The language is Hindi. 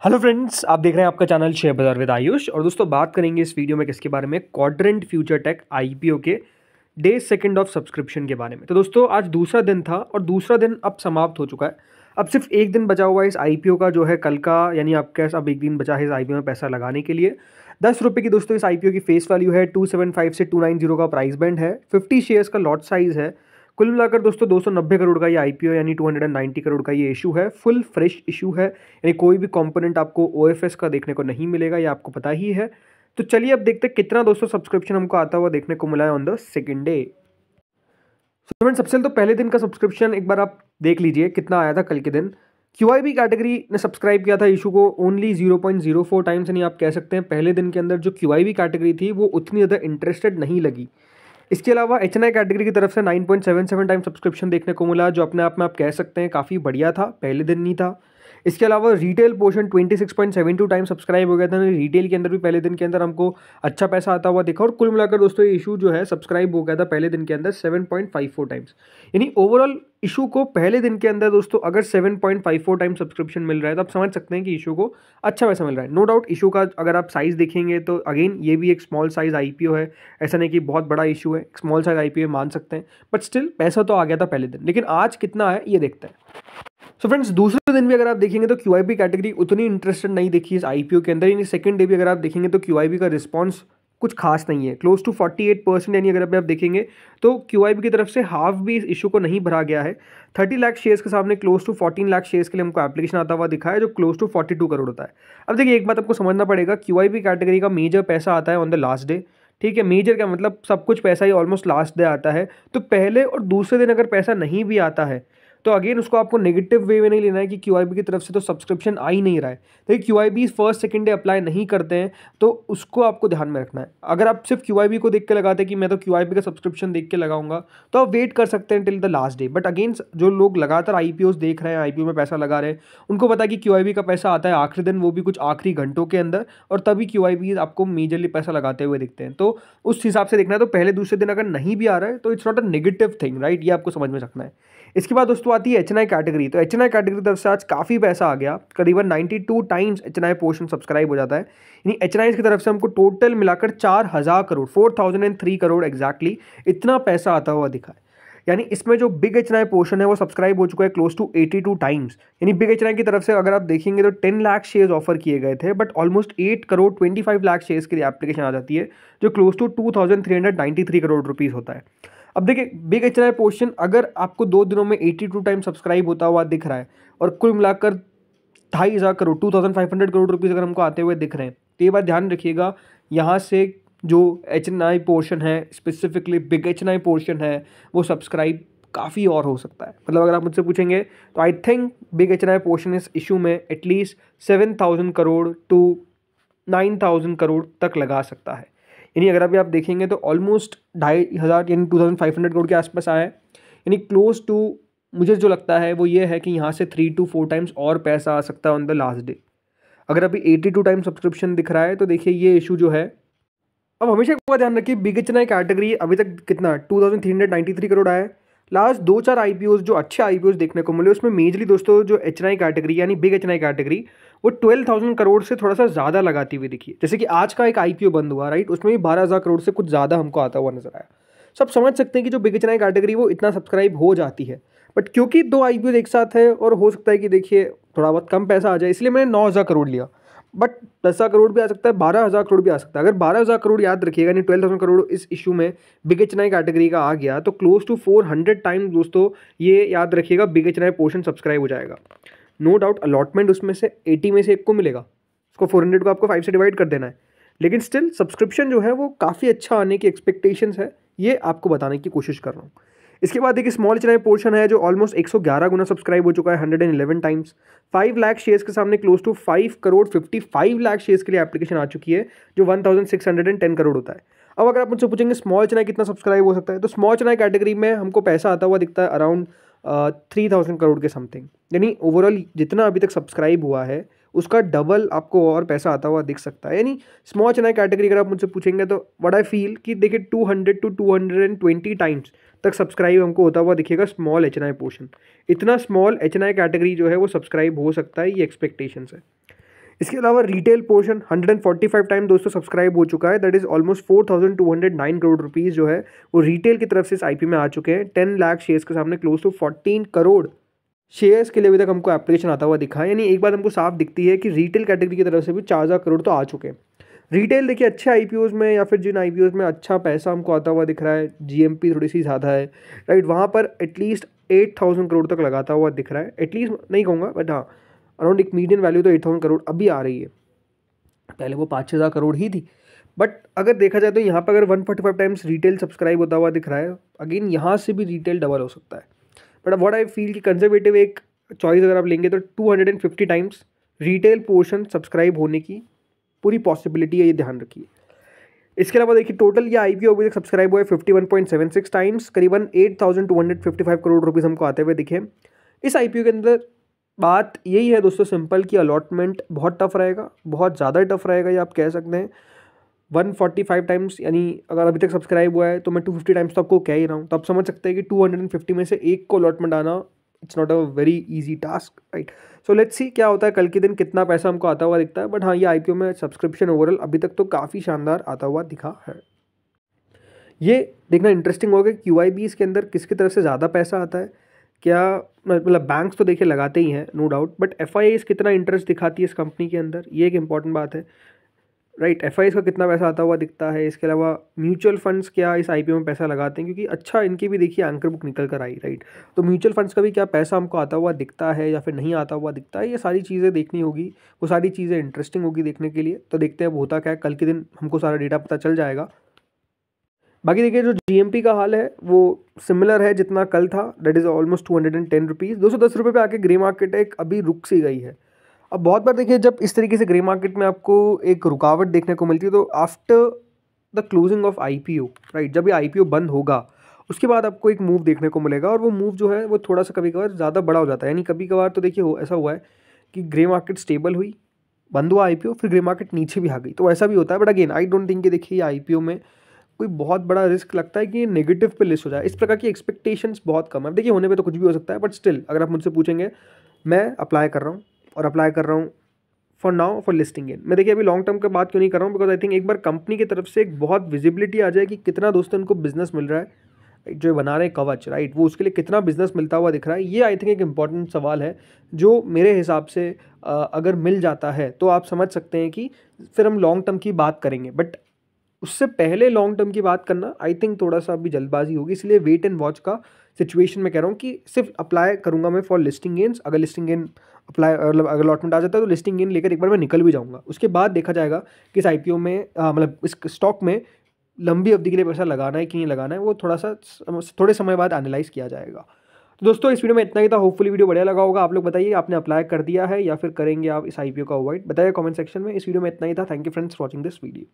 हेलो फ्रेंड्स, आप देख रहे हैं आपका चैनल शेयर बाजार विद आयुष। और दोस्तों बात करेंगे इस वीडियो में किसके बारे में, क्वाड्रेंट फ्यूचर टेक आईपीओ के डे सेकंड ऑफ सब्सक्रिप्शन के बारे में। तो दोस्तों आज दूसरा दिन था और दूसरा दिन अब समाप्त हो चुका है। अब सिर्फ एक दिन बचा हुआ है इस आईपीओ का, जो है कल का, यानी आपका अब एक दिन बचा है इस आईपीओ में पैसा लगाने के लिए। 10 रुपये की दोस्तों इस आईपीओ की फेस वैल्यू है, 275 से 290 का प्राइस बैंड है, 50 शेयर्स का लॉट साइज है। कुल मिलाकर दोस्तों 290 करोड़ का ये आईपीओ यानी 290 करोड़ का ये इशू है। फुल फ्रेश इशू है, यानी कोई भी कंपोनेंट आपको ओएफएस का देखने को नहीं मिलेगा, ये आपको पता ही है। तो चलिए अब देखते हैं कितना दोस्तों सब्सक्रिप्शन हमको आता हुआ देखने को मिला है on the second day. Friends सबसे तो पहले दिन का सब्सक्रिप्शन एक बार आप देख लीजिए कितना आया था कल के दिन। क्यूआईबी कैटेगरी ने सब्सक्राइब किया था इशू को ओनली 0.04 टाइम्स, यानी आप कह सकते हैं पहले दिन के अंदर जो क्यूआईबी कैटेगरी थी वो उतनी ज़्यादा इंटरेस्टेड नहीं लगी। इसके अलावा एचएनआई कैटेगरी की तरफ से 9.77 टाइम सब्सक्रिप्शन देखने को मिला, जो अपने आप में आप कह सकते हैं काफ़ी बढ़िया था, पहले दिन नहीं था। इसके अलावा रिटेल पोर्शन 26.72 टाइम सब्सक्राइब हो गया था। रिटेल के अंदर भी पहले दिन के अंदर हमको अच्छा पैसा आता हुआ देखा। और कुल मिलाकर दोस्तों ये इशू जो है सब्सक्राइब हो गया था पहले दिन के अंदर 7.54 टाइम्स, यानी ओवरऑल इशू को पहले दिन के अंदर दोस्तों अगर 7.54 टाइम सब्सक्रिप्शन मिल रहा है तो आप समझ सकते हैं कि इशू को अच्छा पैसा मिल रहा है। नो डाउट इशू का अगर आप साइज़ देखेंगे तो अगेन ये भी एक स्मॉल साइज़ आईपीओ है, ऐसा नहीं कि बहुत बड़ा इशू है, स्मॉल साइज़ आईपीओ मान सकते हैं, बट स्टिल पैसा तो आ गया था पहले दिन। लेकिन आज कितना है ये देखते हैं। सो फ्रेंड्स दूसरे दिन भी अगर आप देखेंगे तो क्यूआईबी कैटेगरी उतनी इंटरेस्टेड नहीं देखी इस आईपीओ के अंदर, यानी सेकंड डे भी अगर आप देखेंगे तो क्यूआईबी का रिस्पांस कुछ खास नहीं है, क्लोज टू 48%। यानी अगर आप देखेंगे तो क्यूआईबी की तरफ से हाफ भी इस इशू को नहीं भरा गया है। 30 लाख शेयर्स के सामने क्लोज टू 14 लाख शेयर्स के लिए हमको एप्लीकेशन आता हुआ दिखा है, जो क्लोज टू 42 करोड़ होता है। अब देखिए एक बात आपको समझना पड़ेगा, क्यूआईबी कैटेगरी का मेजर पैसा आता है ऑन द लास्ट डे। ठीक है, मेजर का मतलब सब कुछ पैसा ही ऑलमोस्ट लास्ट डे आता है। तो पहले और दूसरे दिन अगर पैसा नहीं भी आता है तो अगेन उसको आपको नेगेटिव वे में नहीं लेना है कि क्यूआईबी की तरफ से तो सब्सक्रिप्शन आ ही नहीं रहा है। देखिए QIB first second day apply नहीं करते हैं, तो उसको आपको ध्यान में रखना है। अगर आप सिर्फ क्यूआईबी को देख के लगाते हैं कि मैं तो क्यूआईबी का सब्सक्रिप्शन देख के लगाऊंगा, तो आप वेट कर सकते हैं till the last day. But again जो लोग लगातार आईपीओ देख रहे हैं, आईपीओ में पैसा लगा रहे हैं, उनको पता है कि क्यूआईबी का पैसा आता है आखिरी दिन, वो भी कुछ आखिरी घंटों के अंदर, और तभी क्यूआईबी आपको मेजरली पैसा लगाते हुए दिखते हैं। तो उस हिसाब से देखना है। तो पहले दूसरे दिन अगर नहीं भी आ रहा है तो it's not a negative thing, right, ये आपको समझ में रखना है। इसके बाद दोस्तों आती है एचएनआई कैटेगरी। तो एचएनआई कैटेगरी की तरफ से आज काफ़ी पैसा आ गया, करीबन 92 टाइम्स एचएनआई पोर्शन सब्सक्राइब हो जाता है। यानी एचएनआई की तरफ से हमको टोटल मिलाकर 4000 करोड़, 4003 करोड़ एग्जैक्टली इतना पैसा आता हुआ दिखा है। यानी इसमें जो बिग एचएनआई पोर्शन है वो सब्सक्राइब हो चुका है क्लोज टू 82 टाइम्स। यानी बिग एचएनआई की तरफ से अगर आप देखेंगे तो 10 लाख शेयर्स ऑफर किए गए थे, but almost 8 crore 25 lakh shares के लिए एप्लीकेशन आ जाती है, जो क्लोज टू 2393 करोड़ रुपीज़ होता है। अब देखिए बिग एचएनआई पोर्शन अगर आपको 2 दिनों में 82 टाइम सब्सक्राइब होता हुआ दिख रहा है और कुल मिलाकर 2500 करोड़ 2500 करोड़ रुपीज़ अगर हमको आते हुए दिख रहे हैं, तो ये बात ध्यान रखिएगा, यहाँ से जो एचएनआई पोर्शन है, स्पेसिफिकली बिग एचएनआई पोर्शन है, वो सब्सक्राइब काफ़ी और हो सकता है। मतलब अगर आप मुझसे पूछेंगे तो I think big HNI portion इस इशू में एटलीस्ट 7000 करोड़ टू 9000 करोड़ तक लगा सकता है। यानी अगर अभी आप देखेंगे तो ऑलमोस्ट 2500 यानी 2500 करोड़ के आसपास आया है। यानी क्लोज टू, मुझे जो लगता है वो ये है कि यहाँ से 3 to 4 टाइम्स और पैसा आ सकता है ऑन द लास्ट डे। अगर अभी 82 टाइम सब्सक्रिप्शन दिख रहा है तो देखिए ये इशू जो है, अब हमेशा एक बात ध्यान रखिए, बिग एचएनआई कैटेगरी अभी तक कितना 2393 करोड़ आया है। लास्ट 2-4 आईपीओज जो अच्छे आईपीओज देखने को मिले उसमें मेजरली दोस्तों जो एचएनआई कैटेगरी यानी बिग एचएनआई कैटेगरी वो 12,000 करोड़ से थोड़ा सा ज़्यादा लगाती हुई दिखी। जैसे कि आज का एक आईपीओ बंद हुआ, राइट, उसमें भी 12,000 करोड़ से कुछ ज़्यादा हमको आता हुआ नजर आया। सब समझ सकते हैं कि जो बिग एचएनआई कैटेगरी वो इतना सब्सक्राइब हो जाती है, बट क्योंकि 2 आईपीओ एक साथ है और हो सकता है कि देखिए थोड़ा बहुत कम पैसा आ जाए, इसलिए मैंने 9,000 करोड़ लिया। बट 10,000 करोड़ भी आ सकता है, 12,000 करोड़ भी आ सकता है। अगर 12,000 करोड़ याद रखिएगा, यानी 12,000 करोड़ इस इशू में बिग एचएनआई कैटेगरी का आ गया तो क्लोज टू 400 टाइम दोस्तों ये याद रखिएगा बिग एचएनआई पोर्शन सब्सक्राइब हो जाएगा। नो डाउट अलॉटमेंट उसमें से 80 में से 1 को मिलेगा, उसको 400 को आपको 5 से डिवाइड कर देना है, लेकिन स्टिल सब्सक्रिप्शन जो है वो काफ़ी अच्छा आने की एक्सपेक्टेशंस है, ये आपको बताने की कोशिश कर रहा हूँ। इसके बाद देखिए स्मॉल एचएनआई पोर्शन है जो ऑलमोस्ट 111 गुना सब्सक्राइब हो चुका है, 111 टाइम्स। 5 लाख शेयर्स के सामने close to 5 crore 55 lakh shares के लिए एप्लीकेशन आ चुकी है, जो 1610 करोड़ होता है। अब अगर आप मुझसे पूछेंगे स्मॉल एचएनआई कितना सब्सक्राइब हो सकता है, तो स्मॉल एचएनआई कैटेगरी में हमको पैसा आता हुआ दिखता है अराउंड 3000 करोड़ के समथिंग। यानी ओवरऑल जितना अभी तक सब्सक्राइब हुआ है उसका डबल आपको और पैसा आता हुआ दिख सकता है। यानी स्मॉल एचएनआई कैटेगरी अगर आप मुझसे पूछेंगे तो व्हाट आई फील कि देखिए 200 to 220 टाइम्स तक सब्सक्राइब हमको होता हुआ दिखेगा स्मॉल एचएनआई पोर्शन। इतना स्मॉल एचएनआई कैटेगरी जो है वो सब्सक्राइब हो सकता है, ये एक्सपेक्टेशंस है। इसके अलावा रिटेल पोर्शन 145 टाइम दोस्तों सब्सक्राइब हो चुका है, that is almost 4209 crore rupees जो है वो रिटेल की तरफ से इस आईपीओ में आ चुके हैं। 10 लाख शेयर्स के सामने क्लोज टू 14 करोड़ शेयर्स के लिए अभी तक हमको एप्लीकेशन आता हुआ दिखा है। यानी एक बात हमको साफ दिखती है कि रिटेल कैटेगरी की तरफ से भी 4000 करोड़ तो आ चुके हैं। रिटेल देखिए अच्छे आईपीओज में या फिर जिन आईपीओज में अच्छा पैसा हमको आता हुआ दिख रहा है, जीएमपी थोड़ी सी ज़्यादा है, राइट, वहाँ पर एटलीस्ट 8000 करोड़ तक लगाता हुआ दिख रहा है। एटलीस्ट नहीं कहूँगा बट हाँ, अराउंड एक मीडियन वैल्यू तो 8000 करोड़ अभी आ रही है, पहले वो 5-6 करोड़ ही थी। बट अगर देखा जाए तो यहाँ पर अगर 145 टाइम्स रिटेल सब्सक्राइब होता हुआ दिख रहा है, अगेन यहाँ से भी रिटेल डबल हो सकता है। बट व्हाट आई फील कि कंजर्वेटिव एक चॉइस अगर आप लेंगे तो 250 टाइम्स रिटेल पोर्शन सब्सक्राइब होने की पूरी पॉसिबिलिटी है, ये ध्यान रखिए। इसके अलावा देखिए टोटल ये आईपीओ अभी तक सब्सक्राइब हुआ है 51.76 टाइम्स, करीबन 8255 करोड़ रुपीज़ हमको आते हुए दिखे। इस आईपीओ के अंदर बात यही है दोस्तों सिंपल कि अलॉटमेंट बहुत टफ रहेगा, बहुत ज़्यादा टफ रहेगा, ये आप कह सकते हैं। 145 टाइम्स यानी अगर अभी तक सब्सक्राइब हुआ है तो मैं 250 टाइम्स तो आपको कह ही रहा हूँ, तो आप समझ सकते हैं कि 250 में से एक को अलॉटमेंट आना it's not a very easy task, right. So let's see क्या होता है कल के दिन, कितना पैसा हमको आता हुआ दिखता है। बट हाँ, ये आईपीओ में सब्सक्रिप्शन ओवरऑल अभी तक तो काफ़ी शानदार आता हुआ दिखा है। ये देखना इंटरेस्टिंग होगा कि क्यूआईबी इसके अंदर किसकी तरफ से ज़्यादा पैसा आता है। क्या मतलब बैंक्स तो देखिए लगाते ही हैं नो डाउट, बट एफआईआईज कितना इंटरेस्ट दिखाती है इस कंपनी के अंदर, ये एक इंपॉर्टेंट बात है, राइट। एफआईआईज का कितना पैसा आता हुआ दिखता है। इसके अलावा म्यूचुअल फंड्स क्या इस आईपीओ में पैसा लगाते हैं, क्योंकि अच्छा इनकी भी देखिए एंकर बुक निकल कर आई, राइट। तो म्यूचुअल फंड्स का भी क्या पैसा हमको आता हुआ दिखता है या फिर नहीं आता हुआ दिखता है, ये सारी चीज़ें देखनी होगी, वो सारी चीज़ें इंटरेस्टिंग होगी देखने के लिए। तो देखते हैं वो होता क्या है, कल के दिन हमको सारा डेटा पता चल जाएगा। बाकी देखिए जो जीएमपी का हाल है वो सिमिलर है जितना कल था, दैट इज़ ऑलमोस्ट 210 रुपीज़। 210 रुपये पे आके ग्रे मार्केट एक अभी रुक सी गई है। अब बहुत बार देखिए जब इस तरीके से ग्रे मार्केट में आपको एक रुकावट देखने को मिलती है तो after the closing of IPO, right, जब ये आईपीओ बंद होगा उसके बाद आपको एक मूव देखने को मिलेगा, और वो मूव जो है वो थोड़ा सा कभी कभार ज़्यादा बड़ा हो जाता है। यानी कभी कभार तो देखिए ऐसा हुआ है कि ग्रे मार्केट स्टेबल हुई, बंद हुआ आईपीओ, फिर ग्रे मार्केट नीचे भी आ गई, तो ऐसा भी होता है। But again I don't think कि देखिए आईपीओ में कोई बहुत बड़ा रिस्क लगता है कि ये नेगेटिव पे लिस्ट हो जाए, इस प्रकार की एक्सपेक्टेशंस बहुत कम है। देखिए होने पे तो कुछ भी हो सकता है, बट स्टिल अगर आप मुझसे पूछेंगे, मैं अप्लाई कर रहा हूँ और अप्लाई कर रहा हूँ फॉर नाउ फॉर लिस्टिंग इन। मैं देखिए अभी लॉन्ग टर्म की बात क्यों नहीं कर रहा हूँ, बिकॉज आई थिंक एक बार कंपनी की तरफ से एक बहुत विजिबिलिटी आ जाए कि कितना दोस्तों उनको बिजनेस मिल रहा है, जो बना रहे हैं कवच, राइट, वो उसके लिए कितना बिजनेस मिलता हुआ दिख रहा है, ये आई थिंक एक इंपॉर्टेंट सवाल है जो मेरे हिसाब से अगर मिल जाता है तो आप समझ सकते हैं कि फिर हम लॉन्ग टर्म की बात करेंगे। बट उससे पहले लॉन्ग टर्म की बात करना आई थिंक थोड़ा सा अभी जल्दबाजी होगी, इसलिए वेट एंड वॉच का सिचुएशन में कह रहा हूँ कि सिर्फ अप्लाई करूँगा मैं फॉर लिस्टिंग गेन्स। अगर लिस्टिंग गेन अप्लाई मतलब अगर अलॉटमेंट आ जाता है तो लिस्टिंग गेन लेकर एक बार मैं निकल भी जाऊँगा, उसके बाद देखा जाएगा कि इस आईपीओ में मतलब इस स्टॉक में लंबी अवधि के लिए पैसा लगाना है कि नहीं लगाना है, वो थोड़े समय बाद एनालाइज किया जाएगा। तो दोस्तों इस वीडियो में इतना ही था, होपफुली वीडियो बढ़िया लगा होगा। आप लोग बताइए आपने अप्लाई कर दिया है या फिर करेंगे आप इस आईपीओ का अवॉइड, बताइए कमेंट सेक्शन में। इस वीडियो में इतना ही था, thank you friends for watching this video.